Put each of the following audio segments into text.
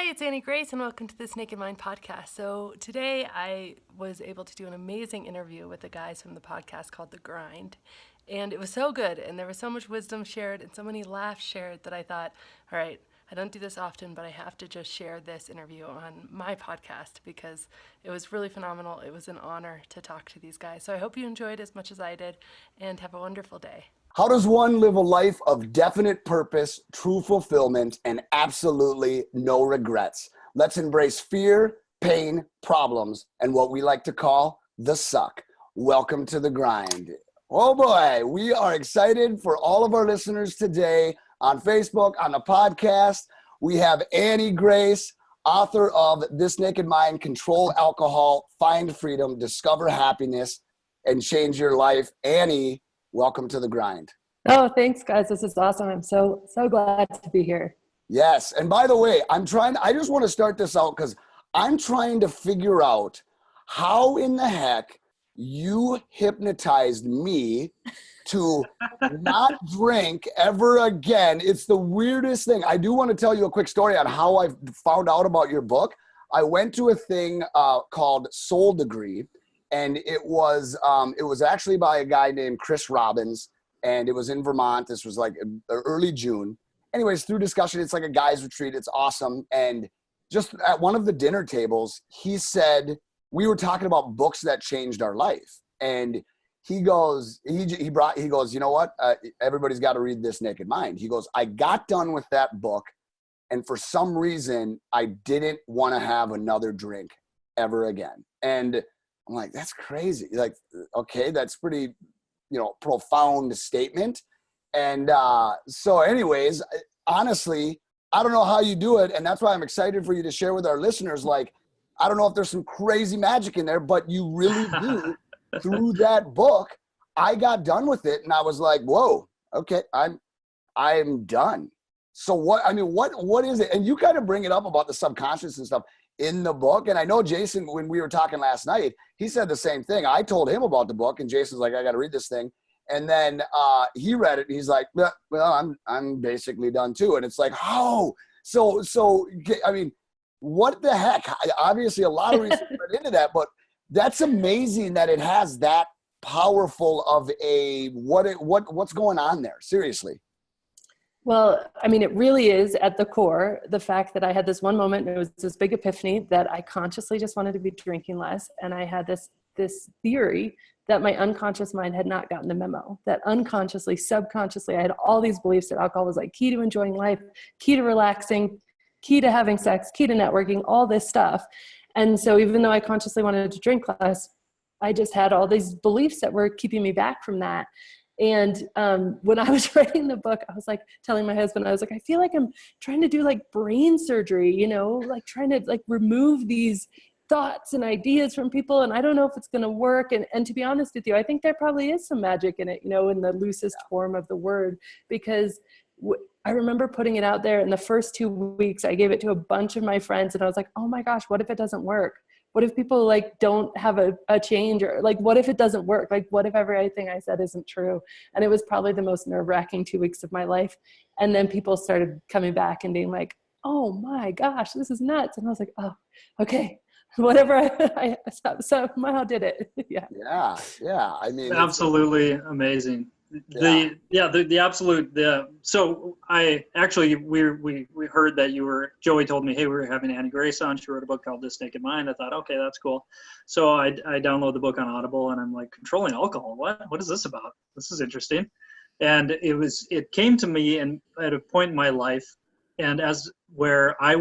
it's Annie Grace, and welcome to this Naked Mind podcast. So today I was able to do an amazing interview with the guys from the podcast called The Grind, and it was so good, and there was so much wisdom shared and so many laughs shared that I thought, all right, I don't do this often, but I have to just share this interview on my podcast because it was really phenomenal. It was an honor to talk to these guys. So I hope you enjoyed as much as I did, and have a wonderful day. How does one live a life of definite purpose, true fulfillment, and absolutely no regrets? Let's embrace fear, pain, problems, and what we like to call the suck. Welcome to The Grind. Oh boy, we are excited for all of our listeners today on Facebook, on the podcast. We have Annie Grace, author of This Naked Mind, Control Alcohol, Find Freedom, Discover Happiness, and Change Your Life. Annie, welcome to The Grind. Oh, thanks, guys. This is awesome. I'm so glad to be here. Yes. And by the way, I just want to start this out because I'm trying to figure out how in the heck you hypnotized me to not drink ever again. It's the weirdest thing. I do want to tell you a quick story on how I found out about your book. I went to a thing called Soul Degree. And it was actually by a guy named Chris Robbins, and it was in Vermont. This was like early June. Anyways, through discussion, it's like a guy's retreat. It's awesome. And just at one of the dinner tables, he said, we were talking about books that changed our life. And he goes, you know what? Everybody's got to read This Naked Mind. He goes, I got done with that book, and for some reason, I didn't want to have another drink ever again. And I'm like, that's crazy. Like, okay, that's pretty, profound statement. And so anyways, honestly, I don't know how you do it. And that's why I'm excited for you to share with our listeners. Like, I don't know if there's some crazy magic in there, but you really do. Through that book, I got done with it. And I was like, whoa, okay, I'm done. So what is it? And you kind of bring it up about the subconscious and stuff in the book. And I know Jason, when we were talking last night, he said the same thing. I told him about the book, and Jason's like, I got to read this thing. And then he read it. And he's like, well, I'm basically done too. And it's like, how? So I mean, what the heck? Obviously, a lot of research went into that, but that's amazing that it has that powerful of a what's going on there. Seriously. Well, I mean, it really is at the core, the fact that I had this one moment, and it was this big epiphany that I consciously just wanted to be drinking less. And I had this theory that my unconscious mind had not gotten the memo, that unconsciously, subconsciously, I had all these beliefs that alcohol was like key to enjoying life, key to relaxing, key to having sex, key to networking, all this stuff. And so even though I consciously wanted to drink less, I just had all these beliefs that were keeping me back from that. And when I was writing the book, I was like telling my husband, I was like, I feel like I'm trying to do like brain surgery, like trying to like remove these thoughts and ideas from people. And I don't know if it's going to work. And to be honest with you, I think there probably is some magic in it, in the loosest form of the word, because I remember putting it out there in the first 2 weeks. I gave it to a bunch of my friends, and I was like, oh my gosh, what if it doesn't work? What if people like don't have a change, or like, what if it doesn't work? Like, what if everything I said isn't true? And it was probably the most nerve-wracking 2 weeks of my life. And then people started coming back and being like, oh my gosh, this is nuts. And I was like, oh, okay, whatever. I somehow did it. Yeah. I mean, absolutely amazing. So I actually, we heard that Joey told me, hey, we were having Annie Grace on. She wrote a book called This Naked Mind. I thought, okay, that's cool. So I download the book on Audible, and I'm like, controlling alcohol. What is this about? This is interesting. And it came to me and at a point in my life, and where I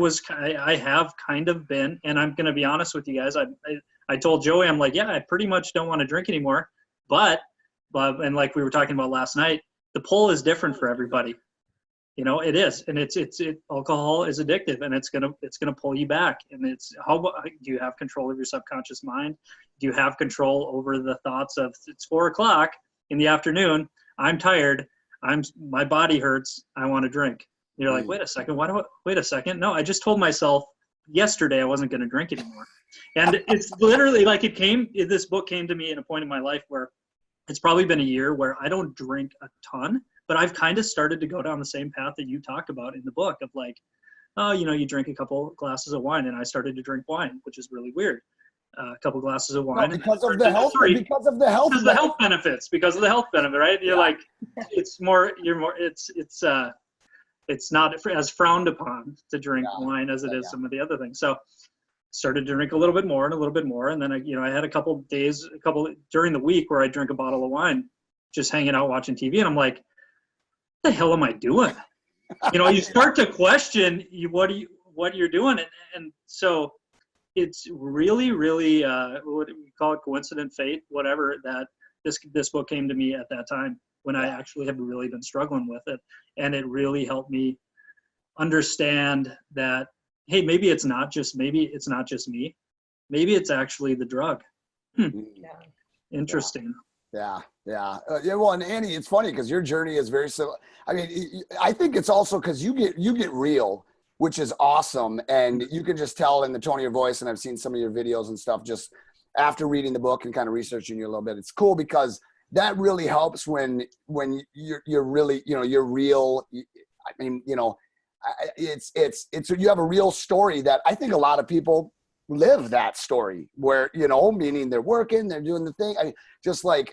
have kind of been, and I'm going to be honest with you guys. I told Joey, I'm like, yeah, I pretty much don't want to drink anymore, but and like we were talking about last night, the pull is different for everybody. It is, and alcohol is addictive, and it's gonna pull you back. And it's do you have control of your subconscious mind? Do you have control over the thoughts of, it's 4:00 in the afternoon, I'm tired, my body hurts, I want to drink. And you're like, wait a second. No, I just told myself yesterday I wasn't going to drink anymore. And it's literally like this book came to me in a point in my life where it's probably been a year where I don't drink a ton, but I've kind of started to go down the same path that you talk about in the book of like, oh, you drink a couple glasses of wine. And I started to drink wine, which is really weird. A couple glasses of wine. No, because of the health, because of the health benefits, right? You're like, it's not as frowned upon to drink wine as it is some of the other things. So started to drink a little bit more and a little bit more. And then I had a couple days, during the week where I drink a bottle of wine, just hanging out watching TV. And I'm like, what the hell am I doing? You start to question what you're doing. And so it's really, really, what do we call it? Coincident fate, whatever, that this book came to me at that time when I actually have really been struggling with it. And it really helped me understand that, hey, maybe it's not just me. Maybe it's actually the drug. Interesting. Yeah. Well, and Annie, it's funny because your journey is very similar. I mean, I think it's also because you get real, which is awesome. And you can just tell in the tone of your voice. And I've seen some of your videos and stuff just after reading the book and kind of researching you a little bit. It's cool because that really helps when you're really, you're real. I mean, it's you have a real story that I think a lot of people live that story where, meaning they're working, they're doing the thing. Just like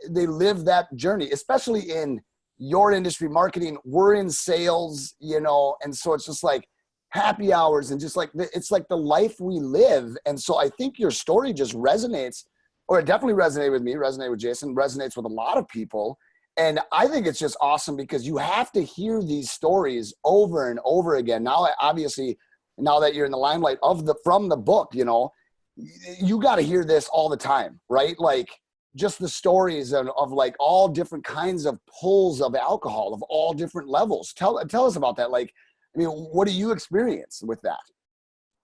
they live that journey, especially in your industry, marketing. We're in sales, and so it's just like happy hours and just like, it's like the life we live. And so I think your story just resonates, or it definitely resonated with me, resonated with Jason, resonates with a lot of people. And I think it's just awesome because you have to hear these stories over and over again. Now, obviously, now that you're in the limelight from the book, you got to hear this all the time, right? Like just the stories of like all different kinds of pulls of alcohol of all different levels. Tell us about that. Like, I mean, what do you experience with that?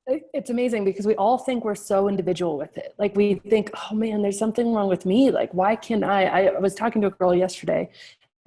It's amazing because we all think we're so individual with it. Like we think, oh man, there's something wrong with me. Like, why can't I was talking to a girl yesterday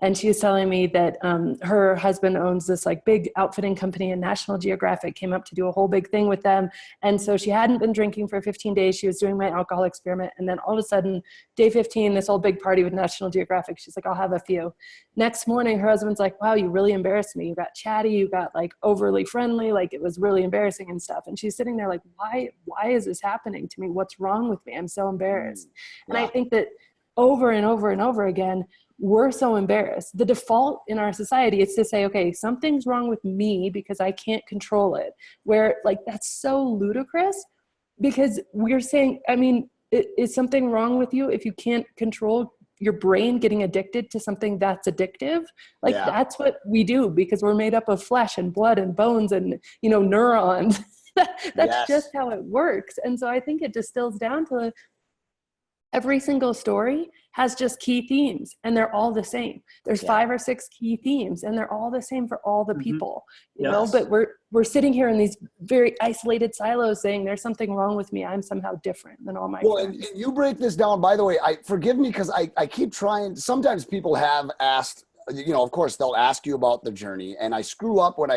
and she was telling me that her husband owns this like big outfitting company, and National Geographic came up to do a whole big thing with them. And so she hadn't been drinking for 15 days. She was doing my alcohol experiment. And then all of a sudden, day 15, this whole big party with National Geographic. She's like, I'll have a few. Next morning, her husband's like, wow, you really embarrassed me. You got chatty. You got like overly friendly. Like it was really embarrassing and stuff. And she's sitting there like, why is this happening to me? What's wrong with me? I'm so embarrassed. And I think that over and over and over again, we're so embarrassed. The default in our society is to say, okay, something's wrong with me because I can't control it. Where like, that's so ludicrous because we're saying, I mean, is something wrong with you if you can't control your brain getting addicted to something that's addictive? Like that's what we do because we're made up of flesh and blood and bones and, neurons. That's just how it works. And so I think it distills down to every single story has just key themes and they're all the same. There's 5 or 6 key themes and they're all the same for all the people, you know, but we're sitting here in these very isolated silos saying there's something wrong with me. I'm somehow different than all my friends. And you break this down, by the way, forgive me because I keep trying. Sometimes people have asked, of course they'll ask you about the journey and I screw up when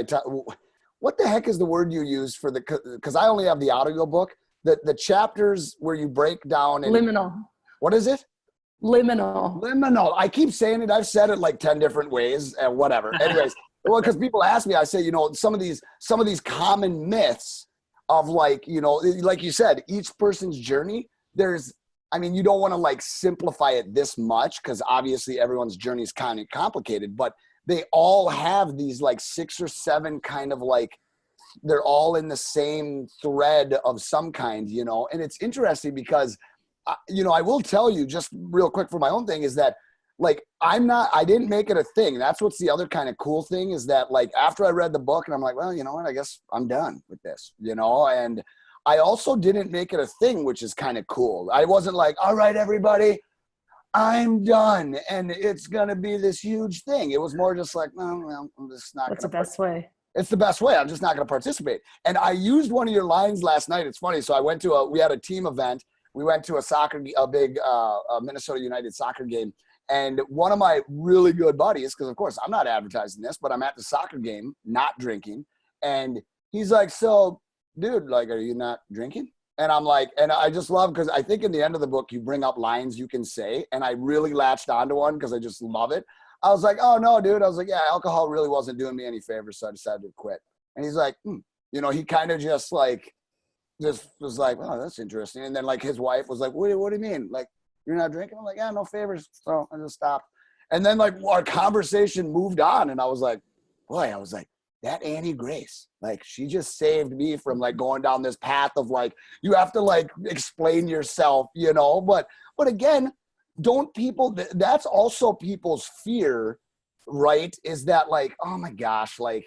what the heck is the word you use for because I only have the audio book. The chapters where you break down liminal. What is it? Liminal. I keep saying it. I've said it like 10 different ways and whatever. Anyways, well, because people ask me, I say, some of these common myths of like you said, each person's journey. You don't want to like simplify it this much because obviously everyone's journey is kind of complicated, but they all have these like 6 or 7 kind of like, they're all in the same thread of some kind, and it's interesting because, I will tell you just real quick for my own thing is that like, I didn't make it a thing. That's what's the other kind of cool thing is that like, after I read the book and I'm like, well, you know what, I guess I'm done with this, and I also didn't make it a thing, which is kind of cool. I wasn't like, all right, everybody, I'm done. And it's going to be this huge thing. It was more just like, no, well, I'm just not. What's the best way? It's the best way. I'm just not going to participate. And I used one of your lines last night. It's funny. So we had a team event. We went to a big Minnesota United soccer game. And one of my really good buddies, because of course I'm not advertising this, but I'm at the soccer game, not drinking. And he's like, so dude, like, are you not drinking? And I'm like, and I just love, because I think in the end of the book, you bring up lines you can say. And I really latched onto one because I just love it. I was like, oh no, dude. I was like, yeah, alcohol really wasn't doing me any favors. So I decided to quit. And he's like, You know, he kind of just like, just was like, oh, that's interesting. And then like his wife was like, what do you mean? Like, you're not drinking? I'm like, yeah, no favors. So I just stopped. And then like our conversation moved on. And I was like, that Annie Grace, like she just saved me from like going down this path of like, you have to like explain yourself, you know, but again, don't people, that's also people's fear, right? Is that like, oh my gosh, like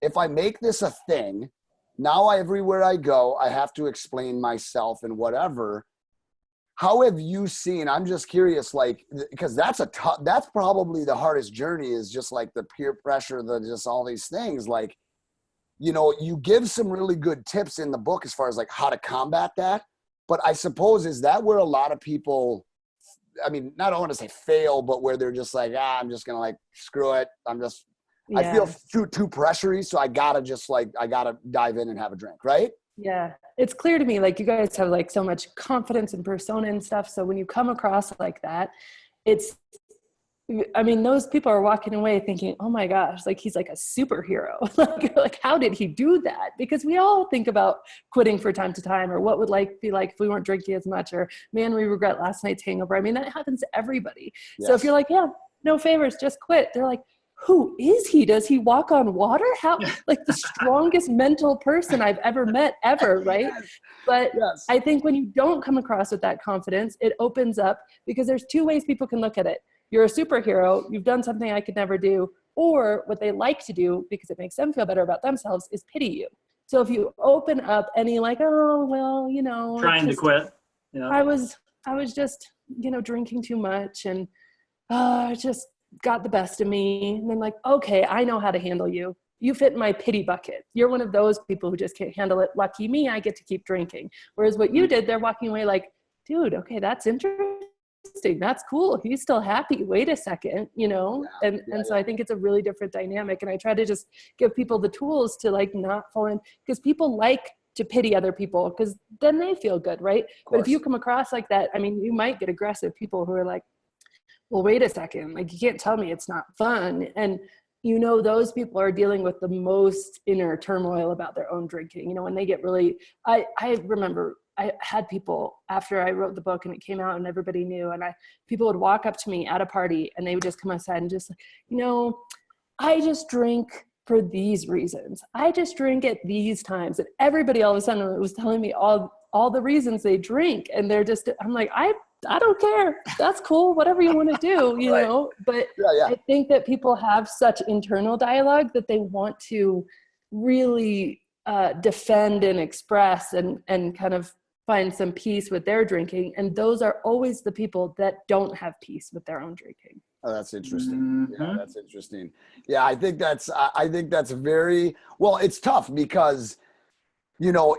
if I make this a thing, now everywhere I go, I have to explain myself and whatever. How have you seen, I'm just curious, like, because that's probably the hardest journey, is just like the peer pressure, just all these things. Like, you know, you give some really good tips in the book as far as like how to combat that. But I suppose, is that where a lot of people, I mean, not, I don't want to say fail, but where they're just like, I'm just going to like, screw it. I feel too pressury. So I gotta dive in and have a drink. Right. Yeah. It's clear to me, like you guys have like so much confidence and persona and stuff. So when you come across like that, those people are walking away thinking, oh my gosh, like he's like a superhero. like how did he do that? Because we all think about quitting from time to time, or what would be like if we weren't drinking as much, or man, we regret last night's hangover. I mean, that happens to everybody. Yes. So if you're like, yeah, no favors, just quit. They're like, who is he? Does he walk on water? How, like the strongest mental person I've ever met ever. Right. Yes. But yes. I think when you don't come across with that confidence, it opens up, because there's two ways people can look at it. You're a superhero. You've done something I could never do. Or what they like to do, because it makes them feel better about themselves, is pity you. So if you open up any like, oh, well, you know, trying to quit. Yeah. I was just, you know, drinking too much, and just got the best of me. And then like, okay, I know how to handle you. You fit in my pity bucket. You're one of those people who just can't handle it. Lucky me, I get to keep drinking. Whereas what you did, they're walking away like, dude, okay, that's interesting. That's cool. He's still happy. Wait a second, you know? And so I think it's a really different dynamic. And I try to just give people the tools to like not fall in, because people like to pity other people, because then they feel good, right? But if you come across like that, I mean, you might get aggressive people who are like, well, wait a second, like you can't tell me it's not fun. And you know, those people are dealing with the most inner turmoil about their own drinking. You know, when they get really, I remember I had people after I wrote the book and it came out and everybody knew, and people would walk up to me at a party and they would just come outside and just, you know, I just drink for these reasons. I just drink at these times. And everybody all of a sudden was telling me all the reasons they drink. And they're just, I'm like, I don't care. That's cool. Whatever you want to do, you right. know, but I think that people have such internal dialogue that they want to really defend and express and kind of find some peace with their drinking. And those are always the people that don't have peace with their own drinking. Oh, that's interesting. Mm-hmm. Yeah, that's interesting. Yeah, I think that's very, well, it's tough because, you know,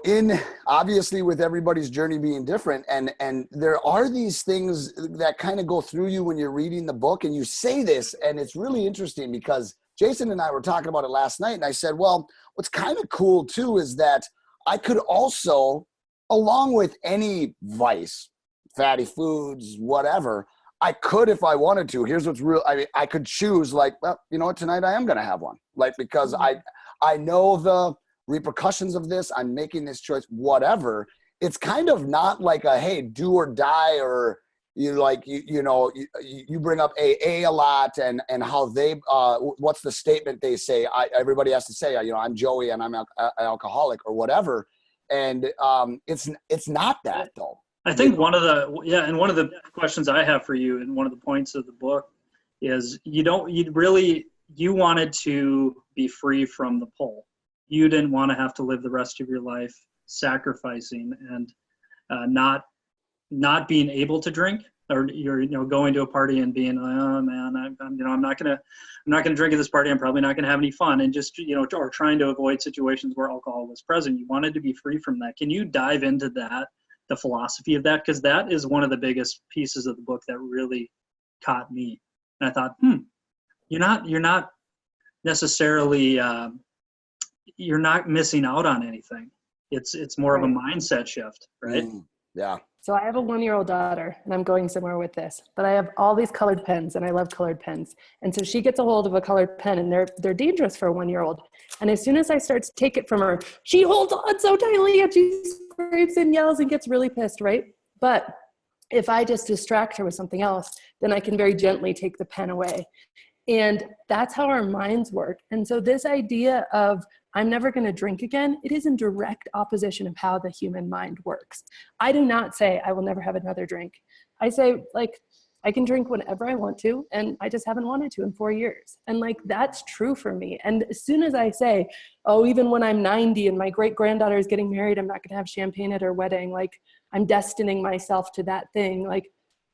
obviously with everybody's journey being different, and there are these things that kind of go through you when you're reading the book, and you say this, and it's really interesting because Jason and I were talking about it last night, and I said, well, what's kind of cool too is that I could also, along with any vice, fatty foods, whatever, I could, if I wanted to, here's what's real. I mean, I could choose like, well, you know what, tonight I am going to have one, like, because I know the repercussions of this, I'm making this choice, whatever. It's kind of not like a, hey, do or die, or you bring up AA a lot and how they, what's the statement they say? Everybody has to say, you know, I'm Joey and I'm an alcoholic or whatever. And it's not that though. I think one of the questions I have for you, and one of the points of the book is you wanted to be free from the pull. You didn't want to have to live the rest of your life sacrificing and not being able to drink, or you're, you know, going to a party and being, oh man, I'm not gonna drink at this party. I'm probably not gonna have any fun, and just, you know, or trying to avoid situations where alcohol was present. You wanted to be free from that. Can you dive into that, the philosophy of that? Because that is one of the biggest pieces of the book that really caught me. And I thought, you're not necessarily, you're not missing out on anything. It's more of a mindset shift, right? Yeah. So I have a 1-year-old daughter, and I'm going somewhere with this, but I have all these colored pens, and I love colored pens. And so she gets a hold of a colored pen, and they're dangerous for a 1-year-old. And as soon as I start to take it from her, she holds on so tightly, and she screams and yells and gets really pissed, right? But if I just distract her with something else, then I can very gently take the pen away. And that's how our minds work. And so this idea of I'm never going to drink again, it is in direct opposition of how the human mind works. I do not say I will never have another drink. I say, like, I can drink whenever I want to, and I just haven't wanted to in 4 years. And like, that's true for me. And as soon as I say, oh, even when I'm 90 and my great granddaughter is getting married, I'm not going to have champagne at her wedding. Like, I'm destining myself to that thing. Like,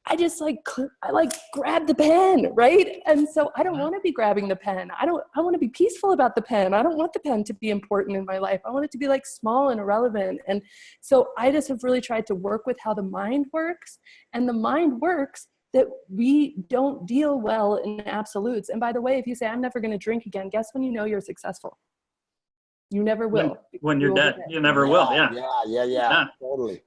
I just grab the pen, right? And so I don't want to be grabbing the pen. I want to be peaceful about the pen. I don't want the pen to be important in my life. I want it to be like small and irrelevant. And so I just have really tried to work with how the mind works. And the mind works that we don't deal well in absolutes. And by the way, if you say, I'm never going to drink again, guess when you know you're successful? You never will. When you're dead, you never will. Yeah. Totally.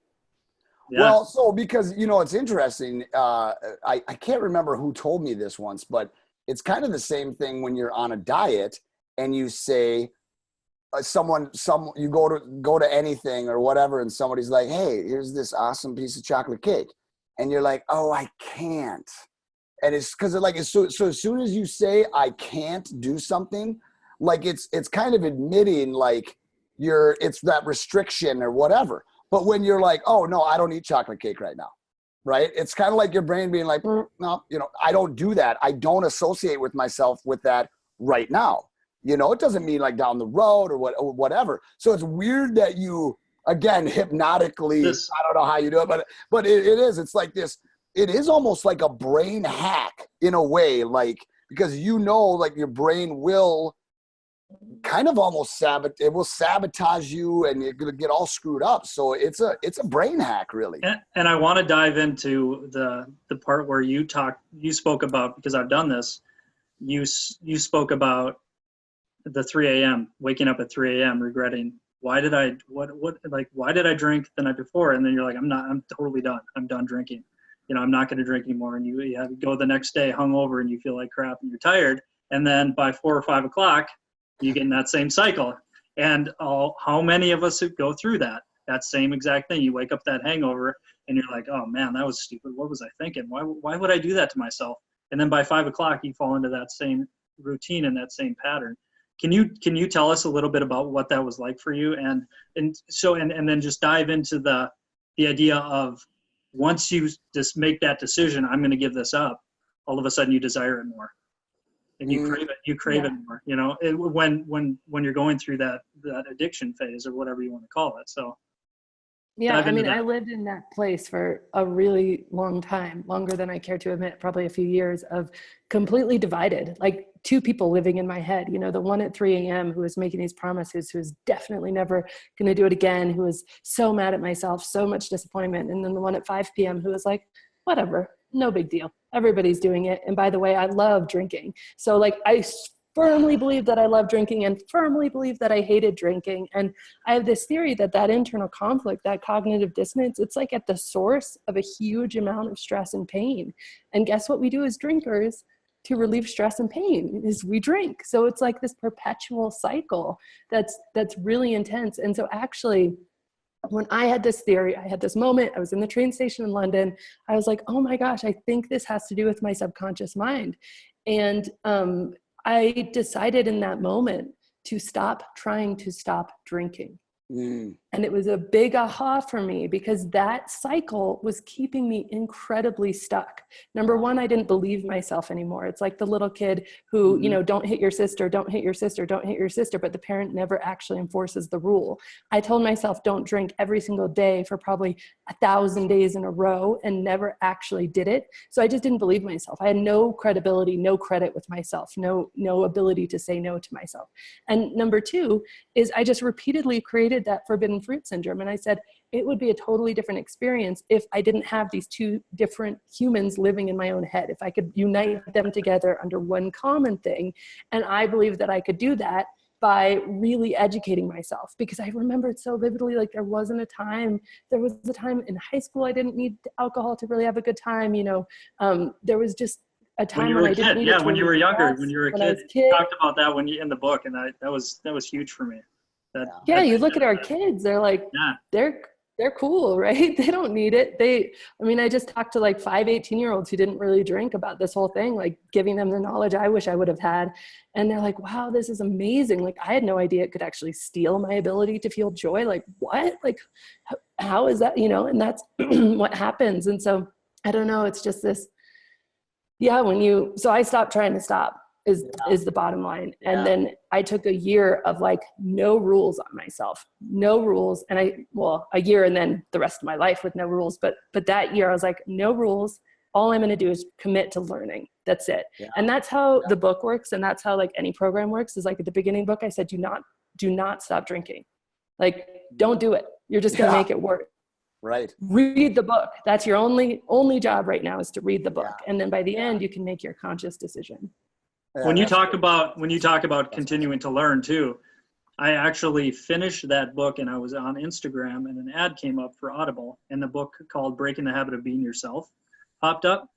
Yeah. Well, so because, it's interesting. I can't remember who told me this once, but it's kind of the same thing when you're on a diet and you say you go to anything or whatever, and somebody's like, hey, here's this awesome piece of chocolate cake. And you're like, oh, I can't. And it's because so as soon as you say I can't do something, like it's kind of admitting like it's that restriction or whatever. But when you're like, oh, no, I don't eat chocolate cake right now, right? It's kind of like your brain being like, no, I don't do that. I don't associate with myself with that right now. It doesn't mean like down the road or whatever. So it's weird that you, again, hypnotically, I don't know how you do it, but it is. It's like this. It is almost like a brain hack in a way, like, because like your brain will kind of almost sabotage you, and you're going to get all screwed up. So it's a brain hack, really. And I want to dive into the part where you spoke about, because I've done this, you spoke about the 3 a.m., waking up at 3 a.m., regretting, why did I drink the night before? And then you're like, I'm totally done. I'm done drinking. I'm not going to drink anymore. And you have to go the next day hungover and you feel like crap and you're tired. And then by 4 or 5 o'clock, you get in that same cycle. And how many of us go through that same exact thing? You wake up that hangover and you're like, oh man, that was stupid. What was I thinking? Why would I do that to myself? And then by 5 o'clock, you fall into that same routine and that same pattern. Can you tell us a little bit about what that was like for you? And then just dive into the idea of, once you just make that decision, I'm going to give this up, all of a sudden you desire it more. And you crave it more, when you're going through that addiction phase or whatever you want to call it. So yeah, I lived in that place for a really long time, longer than I care to admit, probably a few years, of completely divided, like two people living in my head. The one at 3 a.m. who was making these promises, who was definitely never going to do it again, who was so mad at myself, so much disappointment. And then the one at 5 p.m. who was like, whatever, no big deal. Everybody's doing it. And by the way, I love drinking. So like, I firmly believe that I love drinking and firmly believe that I hated drinking. And I have this theory that internal conflict, that cognitive dissonance, it's like at the source of a huge amount of stress and pain. And guess what we do as drinkers to relieve stress and pain is we drink. So it's like this perpetual cycle that's really intense. And so actually, when I had this theory, I had this moment, I was in the train station in London. I was like, oh my gosh, I think this has to do with my subconscious mind. And I decided in that moment to stop trying to stop drinking. And it was a big aha for me, because that cycle was keeping me incredibly stuck. Number one, I didn't believe myself anymore. It's like the little kid who, don't hit your sister, don't hit your sister, don't hit your sister, but the parent never actually enforces the rule. I told myself, don't drink every single day for probably 1,000 days in a row, and never actually did it. So I just didn't believe myself. I had no credibility, no credit with myself, no ability to say no to myself. And number two is I just repeatedly created that forbidden fruit syndrome. And I said, it would be a totally different experience if I didn't have these two different humans living in my own head, if I could unite them together under one common thing. And I believe that I could do that by really educating myself, because I remembered so vividly, like there was a time in high school I didn't need alcohol to really have a good time. There was just a time when I didn't need it to when you were younger, relax, when you were a when I kid, was a you kid. talked about that when you in the book, and that was huge for me. Yeah, you look at our kids, they're like, they're cool, right? They don't need it. I just talked to like 5 18-year-olds who didn't really drink about this whole thing, like giving them the knowledge I wish I would have had. And they're like, wow, this is amazing. Like, I had no idea it could actually steal my ability to feel joy. Like, what? Like, how is that, and that's what happens. And so I don't know. It's just this, so I stopped trying to stop is the bottom line. And then I took a year of like no rules on myself, no rules. And a year and then the rest of my life with no rules. But that year I was like, no rules. All I'm going to do is commit to learning. That's it. Yeah. And that's how the book works. And that's how like any program works, is like at the beginning of the book, I said, do not stop drinking. Like, don't do it. You're just going to make it worse. Right. Read the book. That's your only job right now, is to read the book. And then by the end, you can make your conscious decision. Yeah, when you talk about continuing to learn too, I actually finished that book, and I was on Instagram, and an ad came up for Audible, and the book called Breaking the Habit of Being Yourself popped up,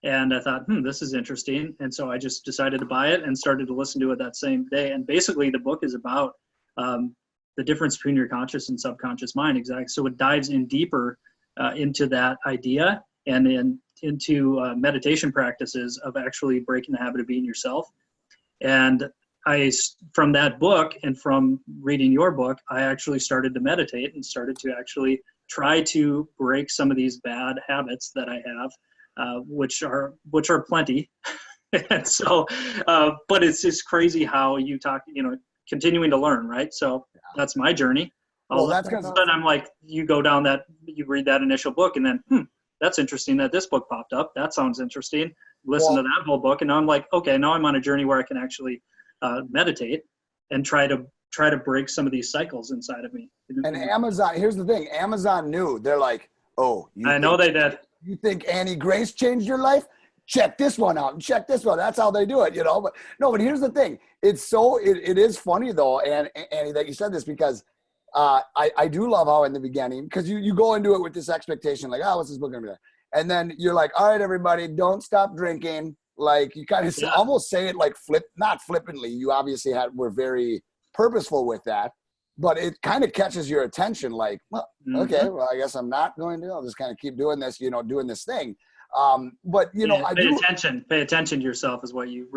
and I thought, this is interesting. And so I just decided to buy it and started to listen to it that same day. And basically the book is about the difference between your conscious and subconscious mind. Exactly. So it dives in deeper into that idea, and into meditation practices of actually breaking the habit of being yourself. And from that book and from reading your book, I actually started to meditate and started to actually try to break some of these bad habits that I have, which are plenty. And so, but it's just crazy how you talk, continuing to learn, right? So that's my journey. Well, that's because I'm like, you go down you read that initial book, and then, that's interesting that this book popped up. That sounds interesting. Listen to that whole book. And now I'm like, okay, now I'm on a journey where I can actually meditate and try to break some of these cycles inside of me. And Amazon, here's the thing. Amazon knew. They're like, I know they did. You think Annie Grace changed your life? Check this one out and check this one. That's how they do it, But here's the thing. It is funny though, and Annie, that you said this, because I do love how in the beginning, because you go into it with this expectation, like, what's this book going to be like? And then you're like, all right, everybody, don't stop drinking. Like, you kind of almost say it like not flippantly. You obviously were very purposeful with that, but it kind of catches your attention. Like, well, okay, well, I guess I'm not going to. I'll just kind of keep doing this, doing this thing. But pay attention to yourself is what you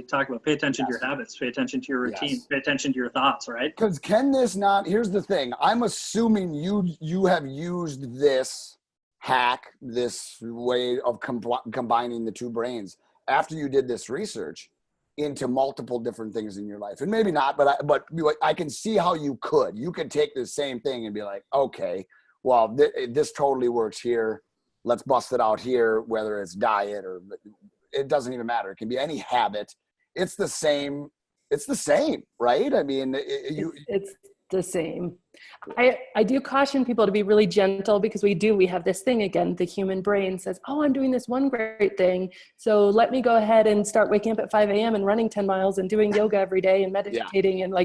talk about. Pay attention to your habits, pay attention to your routine, pay attention to your thoughts, right? Because here's the thing. I'm assuming you have used this hack, this way of combining the two brains after you did this research into multiple different things in your life. And maybe not, but I can see how you could take the same thing and be like, okay, well, this totally works here. Let's bust it out here, whether it's diet or it doesn't even matter. It can be any habit. It's the same, right? I mean, it's the same. I do caution people to be really gentle, because we have this thing again, the human brain says, I'm doing this one great thing, so let me go ahead and start waking up at 5 a.m. and running 10 miles and doing yoga every day and meditating. And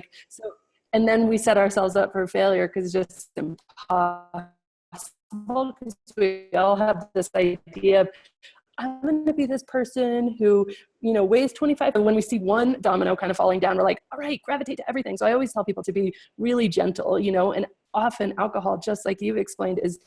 and then we set ourselves up for failure, because it's just impossible. Because we all have this idea of, I'm going to be this person who, weighs 25. And when we see one domino kind of falling down, we're like, all right, gravitate to everything. So I always tell people to be really gentle, and often alcohol, just like you explained, is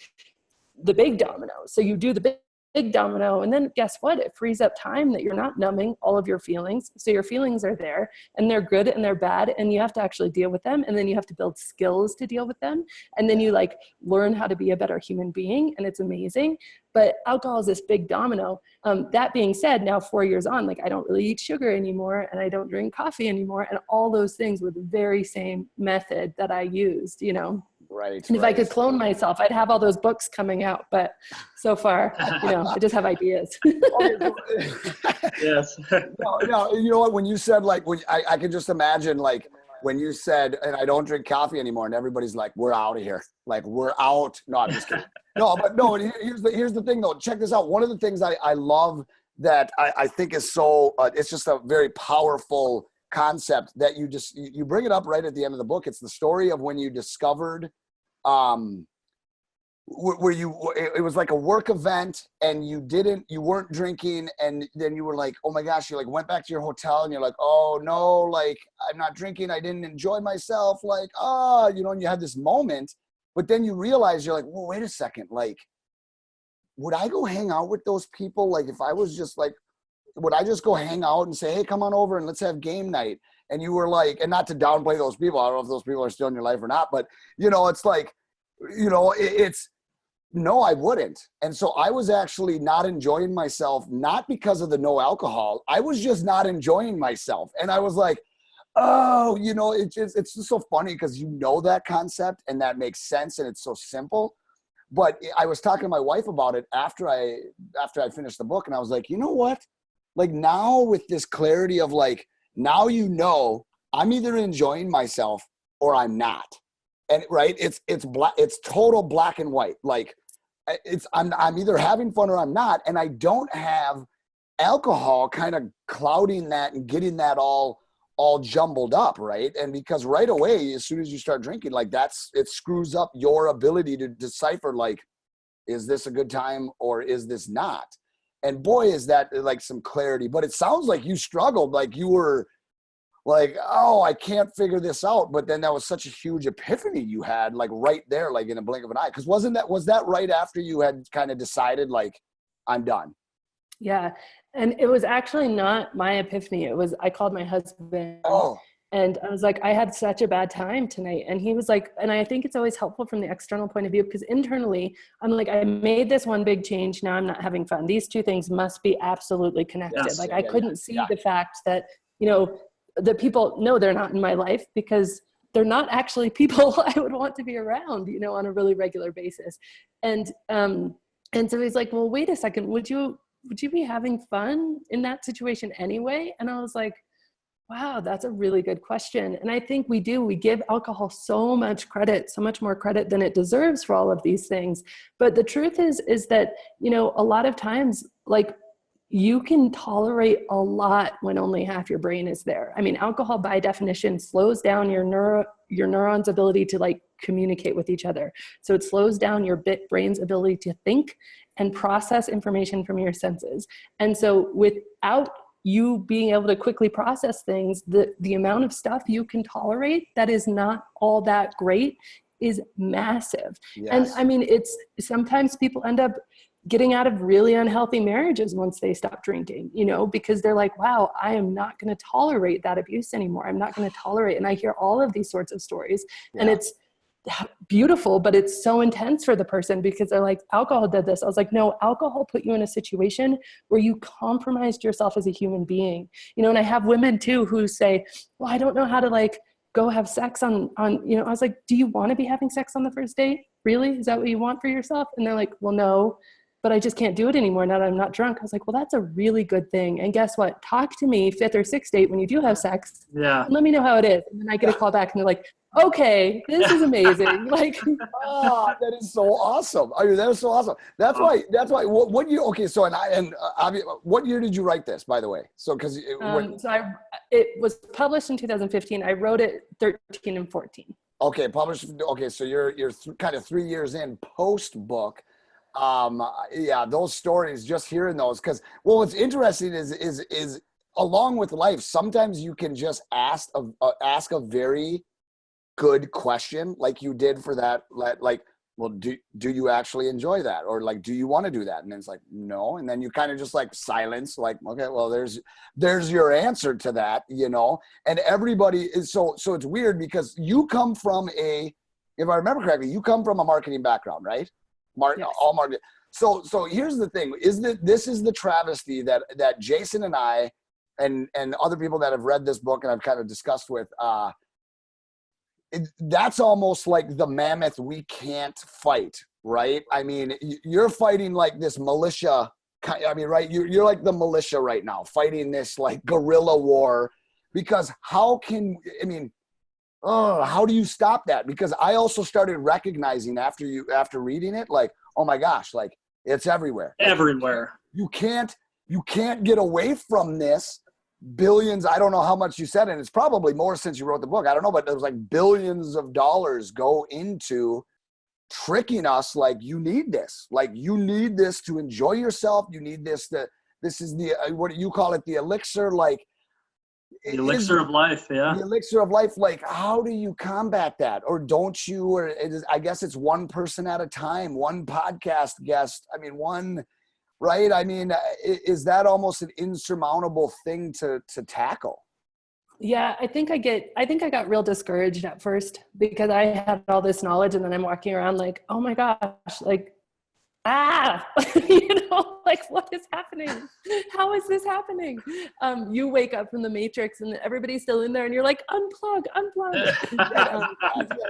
the big domino. So you do the big domino, and then guess what? It frees up time that you're not numbing all of your feelings. So your feelings are there, and they're good and they're bad, and you have to actually deal with them. And then you have to build skills to deal with them. And then you learn how to be a better human being, and it's amazing. But alcohol is this big domino. That being said, now 4 years on, I don't really eat sugar anymore, and I don't drink coffee anymore. And all those things were the very same method that I used, Right. And if I could clone myself, I'd have all those books coming out. But so far, I just have ideas. Yes. No, you know what? When you said I could just imagine when you said, and I don't drink coffee anymore, and everybody's like, we're out of here. We're out. No, I'm just kidding. No, but no, here's the thing though. Check this out. One of the things I love that I think is so, it's just a very powerful concept that you bring it up right at the end of the book. It's the story of when you discovered, where it was like a work event and you weren't drinking, and then you were like, oh my gosh, you like went back to your hotel and you're like, oh no, like I'm not drinking, I didn't enjoy myself, like, and you had this moment, but then you realize, you're like, well, wait a second, like, would I go hang out with those people? Like, if I was just like, would I just go hang out and say, hey, come on over and let's have game night? And you were like, and not to downplay those people, I don't know if those people are still in your life or not, but it's like, it's, no, I wouldn't. And so I was actually not enjoying myself, not because of the no alcohol. I was just not enjoying myself. And I was like, oh, it's just so funny because that concept and that makes sense and it's so simple. But I was talking to my wife about it after I finished the book, and I was like, you know what? Like, now with this clarity of like, now I'm either enjoying myself or I'm not. And right, it's total black and white. Like, I'm either having fun or I'm not, and I don't have alcohol kind of clouding that and getting that all jumbled up, right? And because right away, as soon as you start drinking, like it screws up your ability to decipher, like, is this a good time or is this not? And boy, is that like some clarity. But it sounds like you struggled, like you were like, oh, I can't figure this out. But then that was such a huge epiphany you had, like right there, like in a blink of an eye. Because was that right after you had kind of decided, like, I'm done? Yeah. And it was actually not my epiphany. I called my husband. Oh. And I was like, I had such a bad time tonight. And he was like, and I think it's always helpful from the external point of view, because internally I'm like, I made this one big change. Now I'm not having fun. These two things must be absolutely connected. Yes. Like I couldn't see the fact that, the people, no, they're not in my life, because they're not actually people I would want to be around, on a really regular basis. And so he's like, well, wait a second, would you be having fun in that situation anyway? And I was like, wow, that's a really good question. And I think we give alcohol so much credit, so much more credit than it deserves for all of these things. But the truth is that, a lot of times, like, you can tolerate a lot when only half your brain is there. I mean, alcohol by definition slows down your neurons' ability to like communicate with each other. So it slows down your brain's ability to think and process information from your senses. And so without you being able to quickly process things, the amount of stuff you can tolerate that is not all that great is massive. Yes. And I mean, it's sometimes people end up getting out of really unhealthy marriages once they stop drinking, because they're like, wow, I am not going to tolerate that abuse anymore. I'm not going to tolerate. And I hear all of these sorts of stories, and it's beautiful, but it's so intense for the person because they're like, alcohol did this. I was like, no, alcohol put you in a situation where you compromised yourself as a human being, and I have women too who say, well, I don't know how to like go have sex on, I was like, do you want to be having sex on the first date? Really? Is that what you want for yourself? And they're like, well, no, but I just can't do it anymore now that I'm not drunk. I was like, well, that's a really good thing. And guess what? Talk to me 5th or 6th date when you do have sex. Yeah. And let me know how it is. And then I get a call back and they're like, okay, this is amazing. Like, oh, that is so awesome. I mean, that is so awesome. That's why, what year, okay. So, what year did you write this, by the way? So, cause it was published in 2015. I wrote it 13 and 14. Okay. Published. Okay. So you're kind of 3 years in post book. Those stories, just hearing those, because what's interesting is along with life, sometimes you can just ask a very good question, like you did for that, like, well, do you actually enjoy that, or like, do you want to do that? And then it's like, no, and then you kind of just like silence, like, okay, well, there's your answer to that, and everybody is so it's weird because you come from if I remember correctly, you come from a marketing background, right? Yes. All marketing. So here's the thing: this is the travesty that Jason and I and other people that have read this book and I've kind of discussed with. That's almost like the mammoth we can't fight, right? I mean, you're fighting like this militia. I mean, right? You're like the militia right now, fighting this like guerrilla war. Because how do you stop that? Because I also started recognizing after reading it, like, oh my gosh, like it's everywhere. Everywhere. You can't get away from this billions, I don't know how much you said, and it's probably more since you wrote the book, I don't know, but there was like billions of dollars go into tricking us like, you need this. Like, you need this to enjoy yourself. You need this this is the, what do you call it? The elixir, like. The elixir of life, yeah. The elixir of life, like, how do you combat that? Or don't you, or I guess it's one person at a time, one podcast guest. I mean, right? I mean, is that almost an insurmountable thing to tackle? Yeah, I think I got real discouraged at first because I had all this knowledge and then I'm walking around like, oh my gosh, like, like, what is happening? How is this happening? You wake up from the matrix and everybody's still in there and you're like, unplug.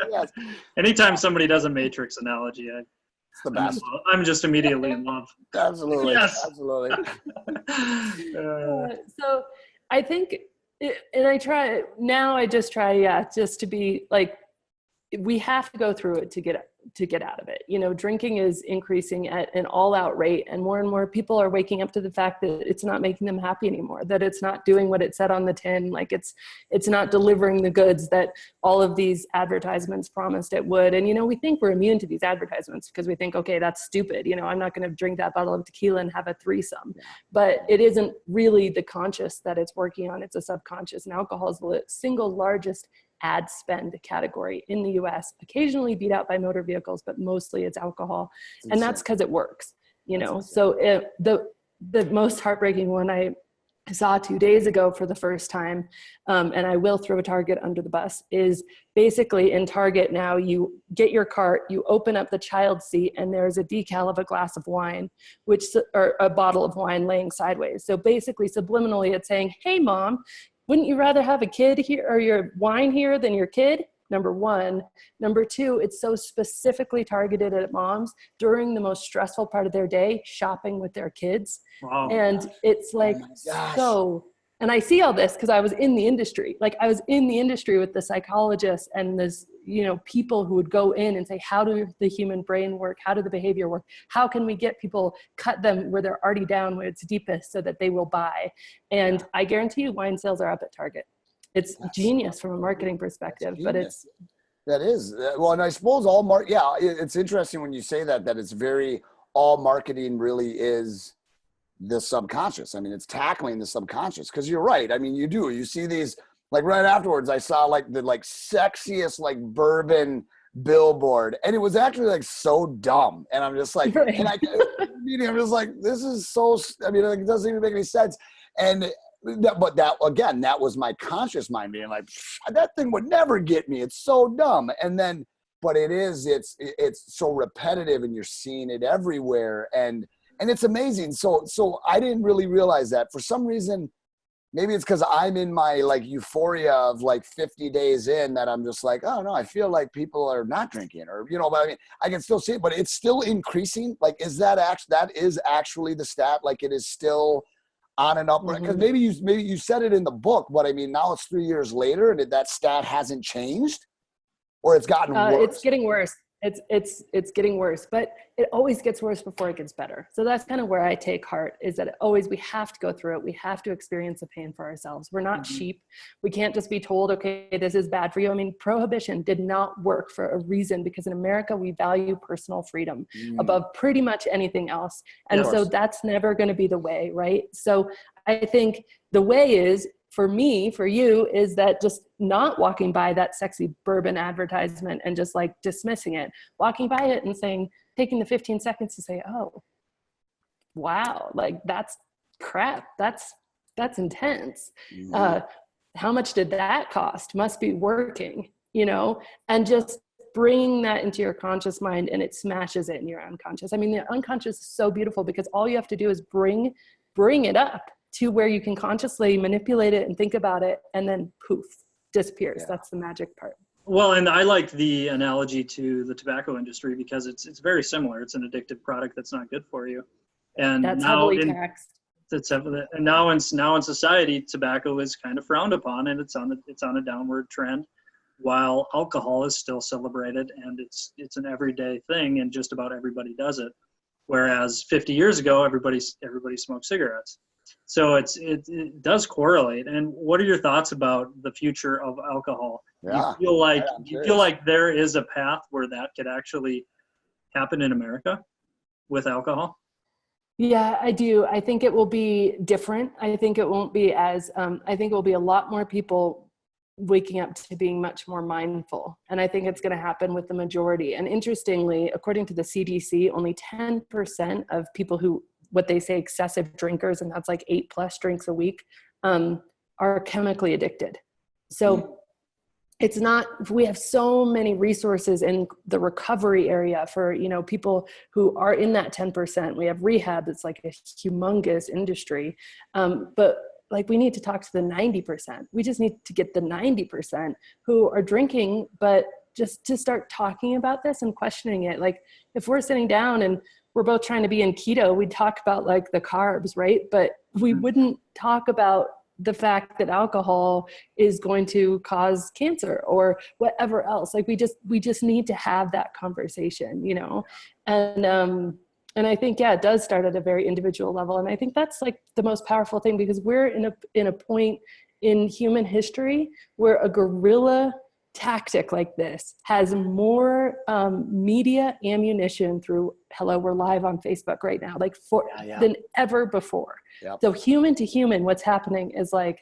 Yes. Anytime somebody does a matrix analogy, it's the best. I'm just immediately in love. Absolutely. Yes. Absolutely. So I think, and I try now, I just try, just to be like, we have to go through it to get out of it. You know, drinking is increasing at an all-out rate, and more people are waking up to the fact that it's not making them happy anymore, that it's not doing what it said on the tin, like it's not delivering the goods that all of these advertisements promised it would. And, you know, we think we're immune to these advertisements because we think, okay, that's stupid. You know, I'm not going to drink that bottle of tequila and have a threesome. But it isn't really the conscious that it's working on. It's a subconscious. And alcohol is the single largest ad spend category in the US, occasionally beat out by motor vehicles, but mostly it's alcohol. And that's because it works, you know. So the most heartbreaking one I saw 2 days ago for the first time, and I will throw Target under the bus, is basically in Target now, you get your cart, you open up the child seat, and there's a decal of a glass of wine, or a bottle of wine laying sideways. So basically, subliminally, it's saying, hey, mom, wouldn't you rather have a kid here or your wine here than your kid? Number one. Number two, it's so specifically targeted at moms during the most stressful part of their day, shopping with their kids. Wow. And it's like, and I see all this because I was in the industry. Like, I was in the industry with the psychologists and this, you know, people who would go in and say, how do the human brain work? How do the behavior work? How can we get people, cut them where they're already down, where it's deepest, so that they will buy? And I guarantee you wine sales are up at Target. It's genius from a marketing perspective, but it's. That is. Well, and I suppose it's interesting when you say that it's very, all marketing really is the subconscious. I mean, it's tackling the subconscious, because you're right. I mean, you see these, like right afterwards, I saw like the sexiest like bourbon billboard, and it was actually like so dumb. And I'm just like, right. And I'm just like, this is so, I mean, like, it doesn't even make any sense. And that was my conscious mind being like, that thing would never get me. It's so dumb. And then, but it's so repetitive, and you're seeing it everywhere. And it's amazing. So I didn't really realize that. For some reason, maybe it's because I'm in my like euphoria of like 50 days in, that I'm just like, oh no, I feel like people are not drinking, or, you know, but I mean, I can still see it, but it's still increasing. Like, that is actually the stat? Like, it is still on and up? Because maybe you said it in the book, but I mean, now it's 3 years later and that stat hasn't changed, or it's gotten worse? It's getting worse. It's getting worse, but it always gets worse before it gets better. So that's kind of where I take heart, is that we have to go through it. We have to experience the pain for ourselves. We're not sheep. We can't just be told, okay, this is bad for you. I mean, prohibition did not work for a reason, because in America, we value personal freedom above pretty much anything else. And so that's never going to be the way, right? So I think the way is, for me, for you, is that just not walking by that sexy bourbon advertisement and just like dismissing it, walking by it and saying, taking the 15 seconds to say, oh, wow, like that's crap. That's intense. How much did that cost? Must be working, you know, and just bringing that into your conscious mind, and it smashes it in your unconscious. I mean, the unconscious is so beautiful, because all you have to do is bring it up to where you can consciously manipulate it and think about it, and then poof, disappears. Yeah. That's the magic part. Well, and I like the analogy to the tobacco industry, because it's very similar. It's an addictive product that's not good for you. And that's now heavily taxed. And now in society, tobacco is kind of frowned upon, and it's on a downward trend, while alcohol is still celebrated, and it's an everyday thing, and just about everybody does it. Whereas 50 years ago, everybody smoked cigarettes. So it does correlate. And what are your thoughts about the future of alcohol? Yeah. You feel like there is a path where that could actually happen in America with alcohol? Yeah, I do. I think it will be different. I think it won't be as, I think it will be a lot more people waking up to being much more mindful. And I think it's going to happen with the majority. And interestingly, according to the CDC, only 10% of people who, what they say excessive drinkers, and that's like 8+ drinks a week, are chemically addicted. So it's not, we have so many resources in the recovery area for, you know, people who are in that 10%. We have rehab. It's like a humongous industry. But like, we need to talk to the 90%. We just need to get the 90% who are drinking, but just to start talking about this and questioning it. Like, if we're sitting down and we're both trying to be in keto, we'd talk about like the carbs, right? But we wouldn't talk about the fact that alcohol is going to cause cancer or whatever else. Like, we just need to have that conversation, you know? And I think, yeah, it does start at a very individual level. And I think that's like the most powerful thing, because we're in a point in human history where a guerrilla tactic like this has more media ammunition through, hello, we're live on Facebook right now, like than ever before. Yep. So human to human, what's happening is like,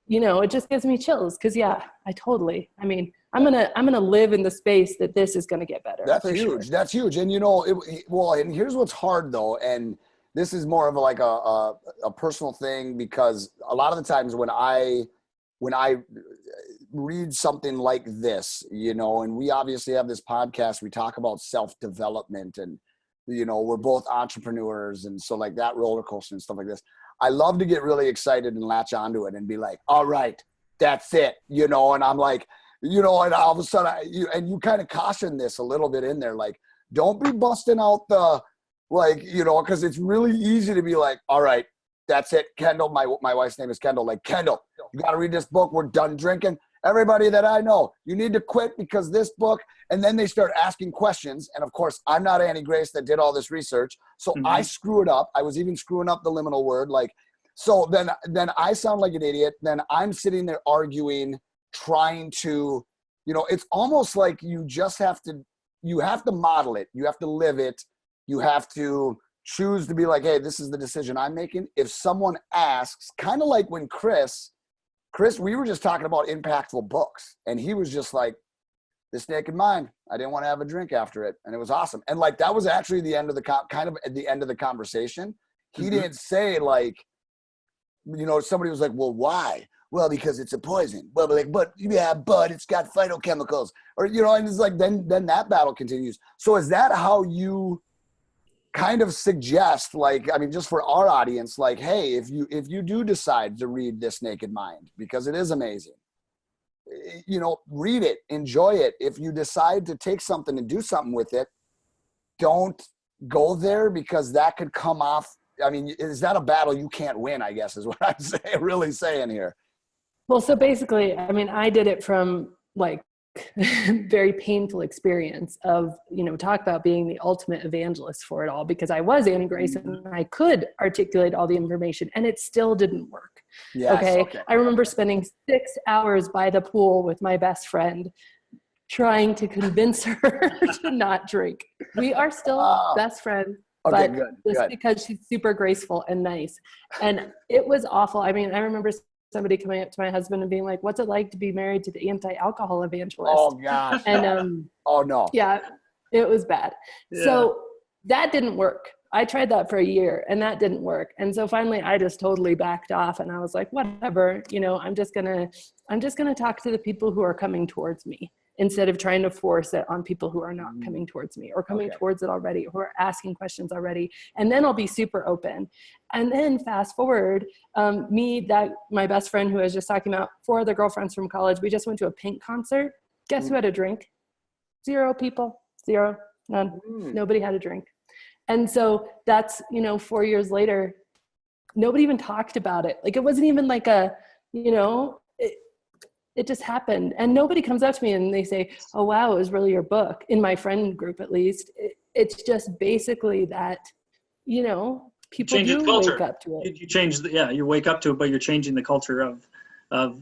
you know, it just gives me chills. Cause I mean, I'm going to live in the space that this is going to get better. That's huge. Sure. That's huge. And you know, and here's what's hard though. And this is more of like a personal thing, because a lot of the times when I read something like this, you know, and we obviously have this podcast, we talk about self-development, and, you know, we're both entrepreneurs. And so like that roller coaster and stuff like this, I love to get really excited and latch onto it and be like, all right, that's it, you know? And I'm like, you know, and all of a sudden you kind of caution this a little bit in there, like, don't be busting out the, like, you know, cause it's really easy to be like, all right, that's it. Kendall, my wife's name is Kendall. Like, Kendall, you got to read this book. We're done drinking. Everybody that I know, you need to quit because this book. And then they start asking questions. And of course, I'm not Annie Grace that did all this research. So I screw it up. I was even screwing up the liminal word. Like, so then I sound like an idiot. Then I'm sitting there arguing, trying to, you know, it's almost like you have to model it. You have to live it. You have to choose to be like, hey, this is the decision I'm making. If someone asks, kind of like when Chris, we were just talking about impactful books, and he was just like, This Naked Mind, I didn't want to have a drink after it. And it was awesome. And like, that was actually the end of kind of at the end of the conversation. He didn't say like, you know, somebody was like, well, why? Well, because it's a poison. Well, but it's got phytochemicals, or, you know, and it's like, then that battle continues. So is that how you kind of suggest, like, I mean, just for our audience, like, hey, if you do decide to read This Naked Mind, because it is amazing, you know, read it, enjoy it. If you decide to take something and do something with it, don't go there, because that could come off. I mean, is that a battle you can't win, I guess, is what I'm really saying here. Well, so basically, I mean, I did it from like very painful experience of, you know, talk about being the ultimate evangelist for it all, because I was Annie Grace and I could articulate all the information, and it still didn't work. Yes, okay. I remember spending 6 hours by the pool with my best friend trying to convince her to not drink. We are still best friends, okay, but good. Because she's super graceful and nice. And it was awful. I mean, I remember somebody coming up to my husband and being like, what's it like to be married to the anti-alcohol evangelist? Oh gosh. And oh no. Yeah, it was bad. Yeah. So that didn't work. I tried that for a year and that didn't work. And so finally I just totally backed off, and I was like, whatever, you know, I'm just gonna talk to the people who are coming towards me, instead of trying to force it on people who are not coming towards me, or coming towards it already, who are asking questions already. And then I'll be super open. And then fast forward, my best friend who I was just talking about, 4 other girlfriends from college, we just went to a Pink concert. Guess who had a drink? 0 people, 0, none. Nobody had a drink. And so that's, you know, 4 years later, nobody even talked about it. Like, it wasn't even like a, you know, it just happened. And nobody comes up to me and they say, oh, wow, it was really your book. In my friend group, at least, it's just basically that, you know, people change the do culture. wake up to it. You change you wake up to it, but you're changing the culture of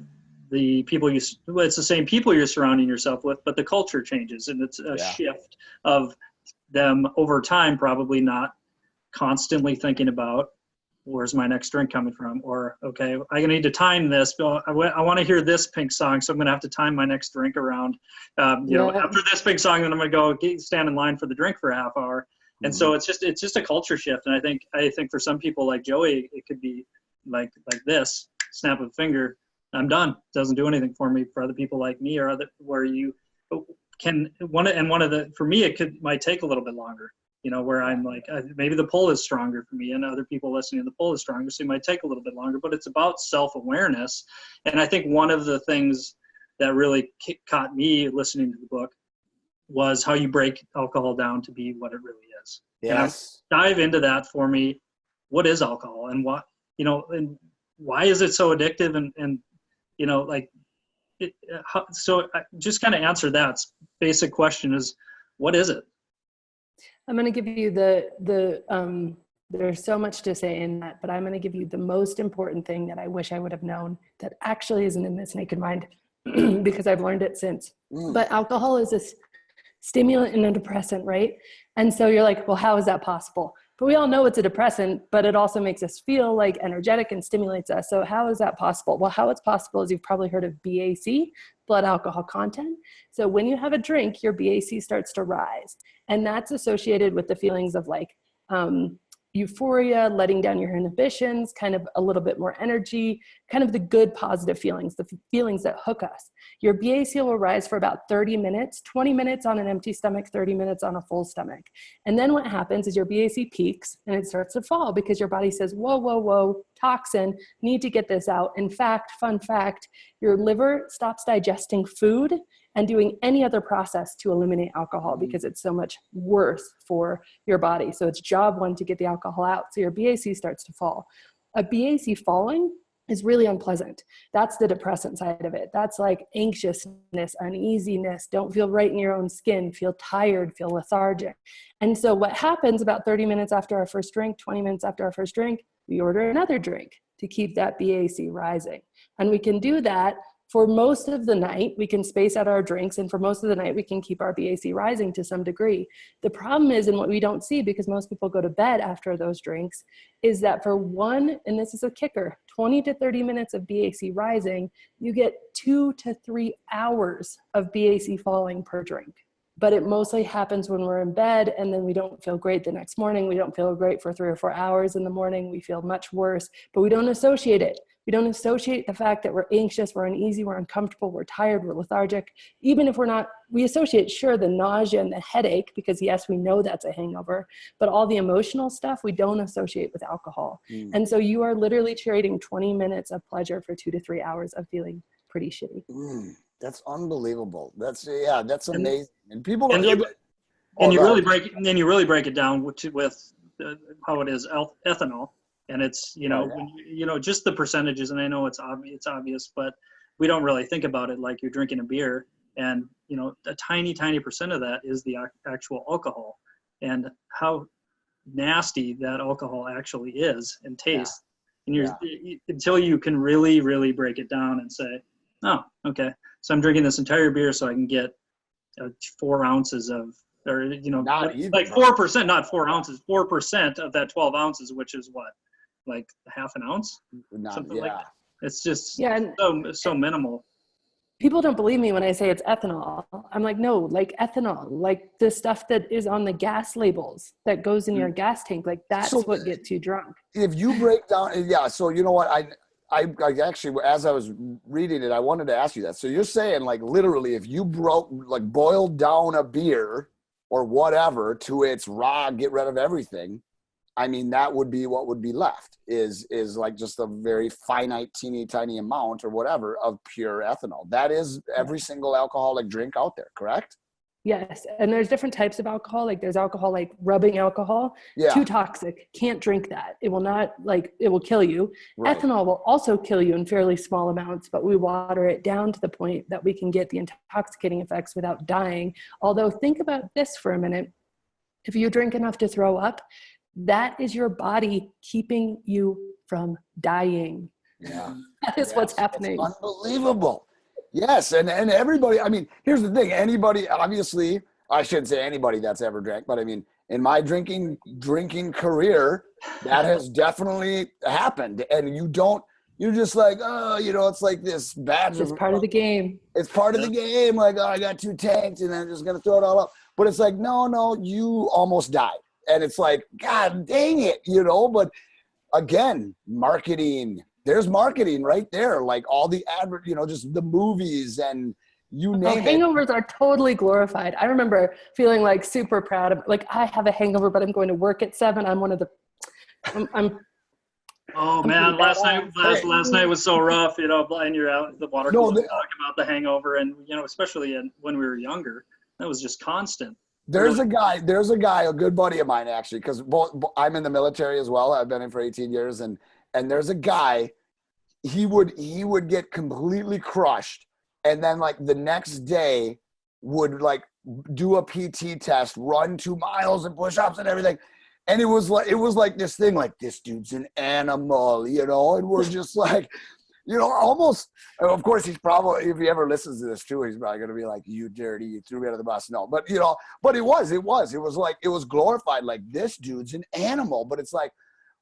the people it's the same people you're surrounding yourself with, but the culture changes, and it's a shift of them over time, probably not constantly thinking about where's my next drink coming from, or okay, I need to time this. I want to hear this Pink song, so I'm going to have to time my next drink around. After this Pink song, then I'm going to go stand in line for the drink for a half hour. And so it's just a culture shift. And I think for some people like Joey, it could be like this snap of a finger, I'm done. Doesn't do anything for me. For other people like me, or where you can for me, might take a little bit longer. Where I'm like, maybe the pull is stronger for me, and other people listening, the pull is stronger, so it might take a little bit longer, but it's about self-awareness. And I think one of the things that really caught me listening to the book was how you break alcohol down to be what it really is. Yes. And dive into that for me. What is alcohol, and what, and why is it so addictive? And so I just kind of answer that basic question is, what is it? I'm going to give you there's so much to say in that, but I'm going to give you the most important thing that I wish I would have known that actually isn't in this Naked Mind because I've learned it since. But alcohol is a stimulant and a depressant, right? And so you're like, well, how is that possible? But we all know it's a depressant, but it also makes us feel like energetic and stimulates us. So how is that possible? Well, how it's possible is you've probably heard of BAC, blood alcohol content. So when you have a drink, your BAC starts to rise. And that's associated with the feelings of like euphoria, letting down your inhibitions, kind of a little bit more energy, kind of the good positive feelings, the feelings that hook us. Your BAC will rise for about 30 minutes, 20 minutes on an empty stomach, 30 minutes on a full stomach. And then what happens is your BAC peaks and it starts to fall because your body says, whoa, whoa, whoa, toxin, need to get this out. In fact, fun fact, your liver stops digesting food and doing any other process to eliminate alcohol because it's so much worse for your body. So it's job one to get the alcohol out. So your BAC starts to fall. A BAC falling is really unpleasant. That's the depressant side of it. That's like anxiousness, uneasiness, don't feel right in your own skin, feel tired, feel lethargic. And so what happens about 30 minutes after our first drink, 20 minutes after our first drink, we order another drink to keep that BAC rising. And we can do that for most of the night. We can space out our drinks, and for most of the night, we can keep our BAC rising to some degree. The problem is, and what we don't see because most people go to bed after those drinks, is that for one, and this is a kicker, 20 to 30 minutes of BAC rising, you get 2 to 3 hours of BAC falling per drink. But it mostly happens when we're in bed, and then we don't feel great the next morning. We don't feel great for 3 or 4 hours in the morning. We feel much worse, but we don't associate it. We don't associate the fact that we're anxious, we're uneasy, we're uncomfortable, we're tired, we're lethargic. Even if we're not, we associate, sure, the nausea and the headache, because yes, we know that's a hangover, but all the emotional stuff we don't associate with alcohol. And so you are literally trading 20 minutes of pleasure for 2 to 3 hours of feeling pretty shitty. That's unbelievable. That's amazing. And people and don't. You really break it down with how it is ethanol. And it's, just the percentages, and I know it's obvious, but we don't really think about it like you're drinking a beer, and, a tiny, tiny percent of that is the actual alcohol, and how nasty that alcohol actually is and tastes. And until you can really, really break it down and say, oh, okay, so I'm drinking this entire beer so I can get 4 ounces of, or, like 4%, not 4 ounces, 4% of that 12 ounces, which is what? Like half an ounce, something like that. It's just so minimal. People don't believe me when I say it's ethanol. I'm like, no, like ethanol, like the stuff that is on the gas labels that goes in your gas tank, like that's what gets you drunk. If you break down, so you know what, I actually, as I was reading it, I wanted to ask you that. So you're saying, like, literally, if you boiled down a beer or whatever to its raw, get rid of everything, I mean, that would be what would be left is like just a very finite, teeny tiny amount or whatever of pure ethanol. That is every single alcoholic drink out there, correct? Yes. And there's different types of alcohol. Like there's alcohol, like rubbing alcohol, too toxic. Can't drink that. It will not, it will kill you. Right. Ethanol will also kill you in fairly small amounts, but we water it down to the point that we can get the intoxicating effects without dying. Although think about this for a minute. If you drink enough to throw up, that is your body keeping you from dying. Yeah. That is what's happening. It's unbelievable. Yes. And everybody, I mean, here's the thing. Anybody, obviously, I shouldn't say anybody that's ever drank, but I mean, in my drinking career, that has definitely happened. And you're just like, oh, it's like this batch It's part of the game. It's part of the game. Like, oh, I got 2 tanks and I'm just going to throw it all up. But it's like, no, you almost died. And it's like, God dang it, but again, marketing, there's marketing right there. Like all the just the movies and you name it. Hangovers are totally glorified. I remember feeling like super proud of, like, I have a hangover, but I'm going to work at 7. I'm one of the, Oh man, last night was so rough, and you're out at the water cooler talking about the hangover, and especially when we were younger, that was just constant. There's a guy, a good buddy of mine actually, because I'm in the military as well. I've been in for 18 years, and there's a guy, he would get completely crushed, and then like the next day would like do a PT test, run 2 miles and push-ups and everything. And it was like this thing, like, this dude's an animal, and we're just like, almost, of course, he's probably, if he ever listens to this too, he's probably going to be like, you dirty, you threw me under the bus. No, but, but it was like, it was glorified. Like, this dude's an animal, but it's like,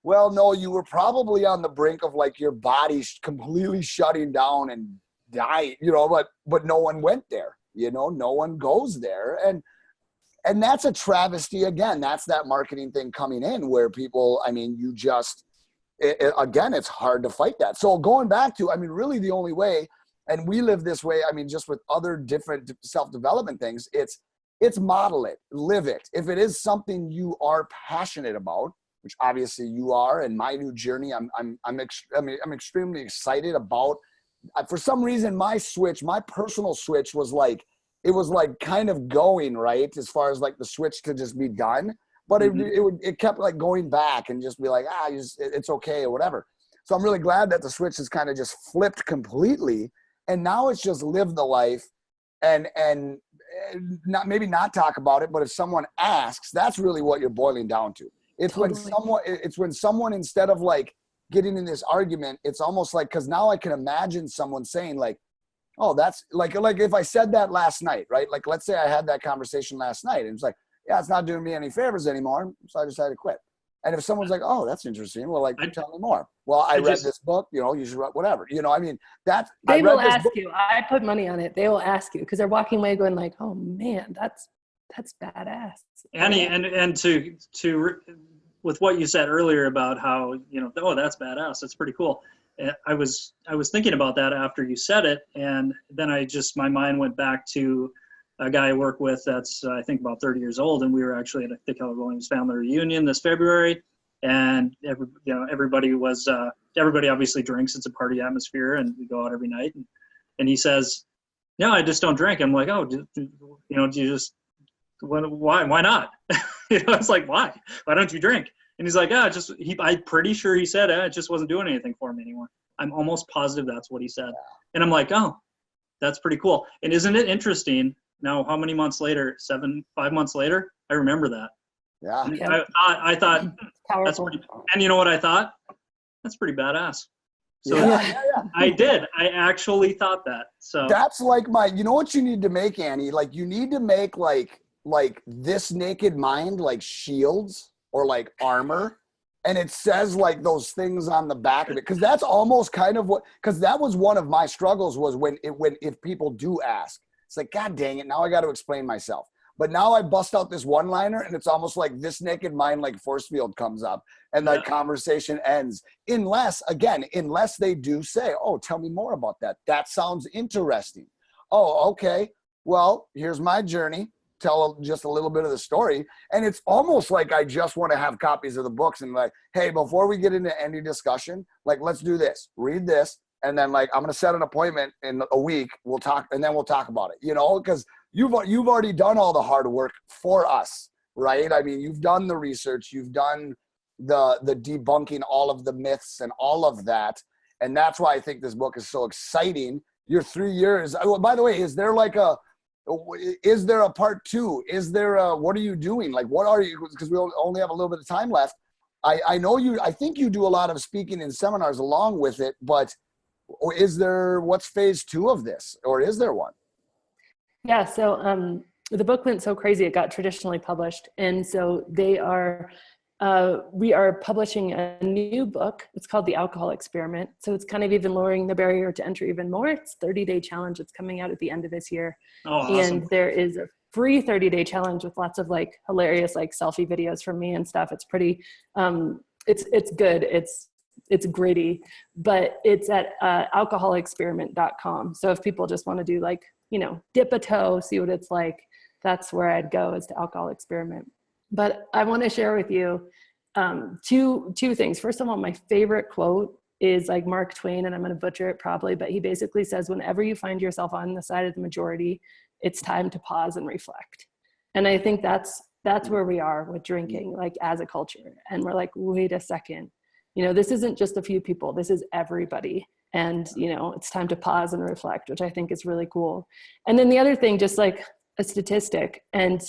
well, no, you were probably on the brink of like your body completely shutting down and dying, but no one went there, no one goes there. And that's a travesty. Again, that's that marketing thing coming in where people, I mean, again, it's hard to fight that. So going back to, I mean, really the only way, and we live this way, I mean, just with other different self-development things, it's model it, live it. If it is something you are passionate about, which obviously you are, and my new journey, I'm extremely excited about. For some reason, my personal switch was like, it was like kind of going right as far as like the switch to just be done, but it kept like going back and just be like, it's okay or whatever. So I'm really glad that the switch has kind of just flipped completely. And now it's just live the life and maybe not talk about it, but if someone asks, that's really what you're boiling down to. It's when someone, instead of like getting in this argument, it's almost like, cause now I can imagine someone saying like, oh, that's like if I said that last night, right? Like, let's say I had that conversation last night and it's like, yeah, it's not doing me any favors anymore. So I decided to quit. And if someone's like, oh, that's interesting. Well, like, tell me more. Well, I read this book, you should write whatever, I mean, they will ask you, I put money on it. They will ask you, because they're walking away going like, oh man, that's badass. Annie, and to with what you said earlier about how, oh, that's badass. That's pretty cool. I was thinking about that after you said it, and then my mind went back to a guy I work with that's I think about 30 years old, and we were actually at the Keller Williams family reunion this February, and everybody obviously drinks. It's a party atmosphere, and we go out every night. And he says, "No, I just don't drink." I'm like, "Oh, do you just why not?" It's like, why don't you drink? And he's like, I'm pretty sure he said, it just wasn't doing anything for me anymore. I'm almost positive that's what he said. And I'm like, oh, that's pretty cool. And isn't it interesting now, how many months later, 5 months later, I remember that. Yeah. I thought that's pretty, and you know what I thought? That's pretty badass. So I did. I actually thought that. So that's like you know what you need to make, Annie? Like you need to make like this naked mind, like shields or like armor. And it says like those things on the back of it. Cause that's almost kind of cause that was one of my struggles was if people do ask, it's like, God dang it. Now I got to explain myself. But now I bust out this one liner and it's almost like this naked mind, like force field comes up and the conversation ends. Unless they do say, oh, tell me more about that. That sounds interesting. Oh, okay. Well, here's my journey. Tell just a little bit of the story. And it's almost like I just want to have copies of the books and like, hey, before we get into any discussion, like, let's do this, read this. And then like, I'm going to set an appointment in a week. We'll talk about it, because you've already done all the hard work for us, right? I mean, you've done the research, you've done the debunking all of the myths and all of that. And that's why I think this book is so exciting. You're 3 years. By the way, is there like Is there a part 2? Is there a, what are you doing? Like, what are you, because we only have a little bit of time left. I know I think you do a lot of speaking and seminars along with it, but what's phase 2 of this, or is there one? Yeah. So the book went so crazy, it got traditionally published. And so we are publishing a new book. It's called The Alcohol Experiment. So it's kind of even lowering the barrier to entry even more. It's 30-day challenge. It's coming out at the end of this year. Oh, awesome. And there is a free 30-day challenge with lots of like hilarious, like selfie videos from me and stuff. It's pretty, it's good. It's gritty, but it's at alcoholexperiment.com. So if people just want to do like, dip a toe, see what it's like, that's where I'd go, is to Alcohol Experiment. But I want to share with you two things. First of all, my favorite quote is like Mark Twain, and I'm going to butcher it probably, but he basically says, whenever you find yourself on the side of the majority, it's time to pause and reflect. And I think that's where we are with drinking, like as a culture. And we're like, wait a second, this isn't just a few people, this is everybody. And, it's time to pause and reflect, which I think is really cool. And then the other thing, just like a statistic, and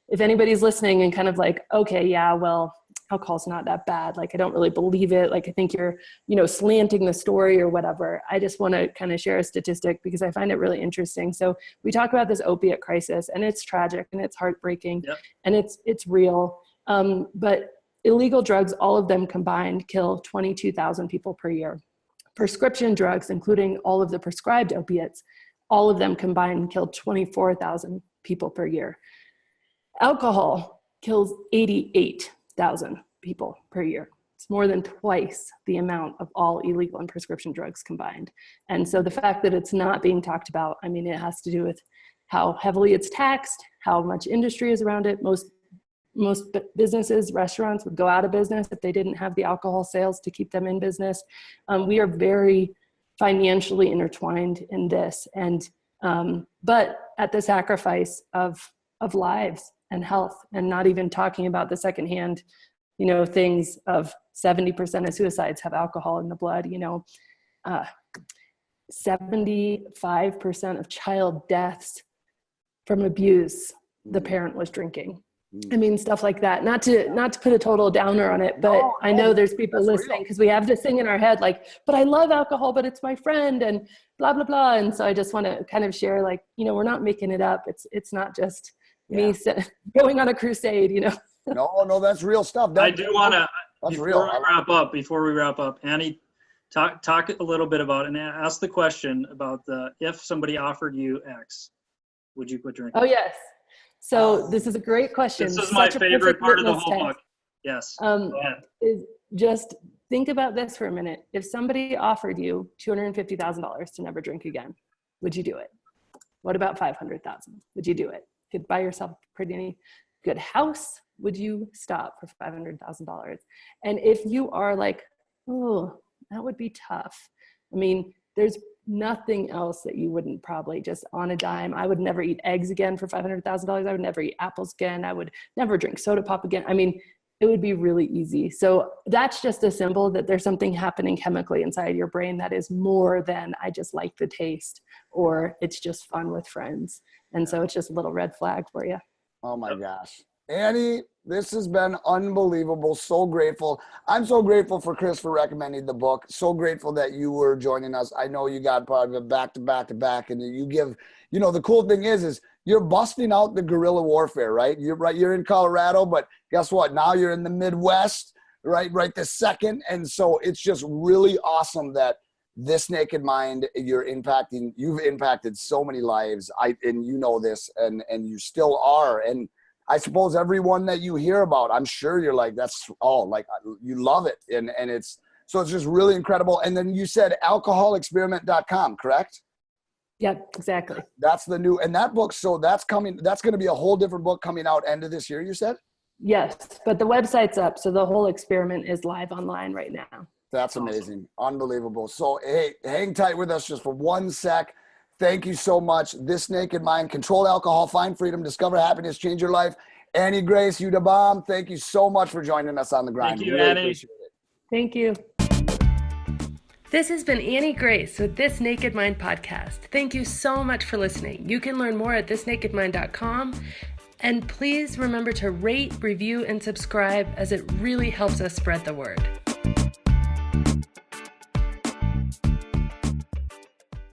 if anybody's listening and kind of like, okay, yeah, well, alcohol's not that bad. Like, I don't really believe it. Like, I think you're, slanting the story or whatever. I just want to kind of share a statistic because I find it really interesting. So we talk about this opiate crisis, and it's tragic and it's heartbreaking. Yep. And it's real. But illegal drugs, all of them combined, kill 22,000 people per year. Prescription drugs, including all of the prescribed opiates, all of them combined killed 24,000 people per year. Alcohol kills 88,000 people per year. It's more than twice the amount of all illegal and prescription drugs combined. And so the fact that it's not being talked about, it has to do with how heavily it's taxed, how much industry is around it. Most businesses, restaurants would go out of business if they didn't have the alcohol sales to keep them in business. We are very financially intertwined in this, and but at the sacrifice of lives and health, and not even talking about the secondhand, things of 70% of suicides have alcohol in the blood. 75% of child deaths from abuse, the parent was drinking. Stuff like that. Not to put a total downer on it, but I know there's people listening because we have this thing in our head like, but I love alcohol, but it's my friend and blah, blah, blah. And so I just want to kind of share, like, we're not making it up. It's not just me going on a crusade, No, that's real stuff. I do want to, before we wrap up, Annie, talk a little bit about, and ask the question about if somebody offered you X, would you quit drinking? Oh, yes. So this is a great question. This is my favorite part of the whole book. Yes. Is just think about this for a minute. If somebody offered you $250,000 to never drink again, would you do it? What about $500,000? Would you do it? Could buy yourself a pretty good house? Would you stop for $500,000? And if you are like, oh, that would be tough. There's nothing else that you wouldn't probably just on a dime. I would never eat eggs again for $500,000. I would never eat apples again. I would never drink soda pop again. It would be really easy. So that's just a symbol that there's something happening chemically inside your brain that is more than I just like the taste, or it's just fun with friends. And so it's just a little red flag for you. Oh my gosh. Annie, this has been unbelievable. So grateful. I'm so grateful for Chris for recommending the book. So grateful that you were joining us. I know you got probably back to back, and you give, the cool thing is you're busting out the guerrilla warfare, right? You're in Colorado, but guess what? Now you're in the Midwest, right this second. And so it's just really awesome that this Naked Mind, you've impacted so many lives. And you know this, and you still are. And I suppose everyone that you hear about, I'm sure you're like, you love it. And it's just really incredible. And then you said alcoholexperiment.com, correct? Yep, exactly. That's the new, and that book, so that's going to be a whole different book coming out end of this year, you said? Yes, but the website's up. So the whole experiment is live online right now. That's amazing. Unbelievable. So, hey, hang tight with us just for 1 sec. Thank you so much. This Naked Mind, control alcohol, find freedom, discover happiness, change your life. Annie Grace, you the bomb. Thank you so much for joining us on The Grind. Thank you, Annie. Thank you. This has been Annie Grace with This Naked Mind podcast. Thank you so much for listening. You can learn more at thisnakedmind.com. And please remember to rate, review, and subscribe, as it really helps us spread the word.